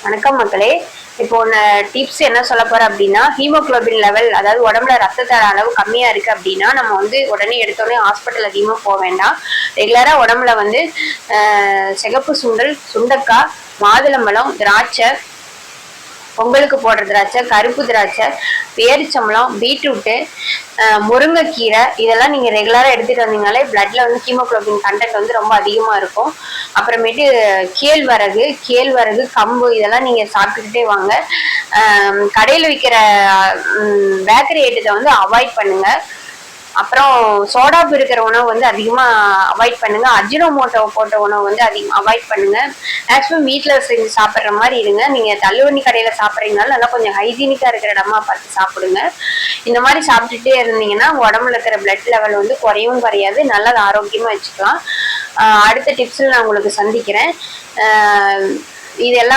வணக்கம் மக்களே. இப்போ டிப்ஸ் என்ன சொல்ல போறேன் அப்படின்னா, ஹீமோகுளோபின் லெவல், அதாவது உடம்புல ரத்தத்தோட அளவு கம்மியா இருக்கு அப்படின்னா நம்ம வந்து உடனே எடுத்தோடனே ஹாஸ்பிட்டல் அதிகமா போக வேண்டாம். ரெகுலரா உடம்புல வந்து சிகப்பு சுண்டல், சுண்டக்காய், மாதுளம்பழம், திராட்சை, பொங்கலுக்கு போடுற திராட்சை, கருப்பு திராட்சை, பேரிச்சம்பழம், பீட்ரூட்டு, முருங்கைக்கீரை, இதெல்லாம் நீங்கள் ரெகுலராக எடுத்துகிட்டு வந்தீங்கனாலே பிளட்ல வந்து ஹீமோகுளோபின் கண்டென்ட் வந்து ரொம்ப அதிகமாக இருக்கும். அப்புறமேட்டு கேழ்வரகு, கம்பு, இதெல்லாம் நீங்கள் சாப்பிட்டுக்கிட்டே வாங்க. கடையில் விற்கிற பேக்கரி ஐட்டத்தை வந்து அவாய்ட் பண்ணுங்க. அப்புறம் சோடாப்பு இருக்கிற உணவு வந்து அதிகமாக அவாய்ட் பண்ணுங்க. அஜினோமோட்டோ போட்ட உணவு வந்து அதிகமாக அவாய்ட் பண்ணுங்க. மேக்ஸிமம் வீட்டில் செஞ்சு சாப்பிட்ற மாதிரி இருங்க. நீங்கள் தள்ளுவண்டி கடையில் சாப்பிட்றீங்கனாலும் நல்லா கொஞ்சம் ஹைஜீனிக்காக இருக்கிற இடமா பார்த்து சாப்பிடுங்க. இந்த மாதிரி சாப்பிட்டுட்டே இருந்தீங்கன்னா உடம்புல இருக்கிற பிளட் லெவல் வந்து குறையும் குறையாது, நல்லா ஆரோக்கியமாக வச்சுக்கலாம். அடுத்த டிப்ஸில் நான் உங்களுக்கு சந்திக்கிறேன். இதெல்லாம்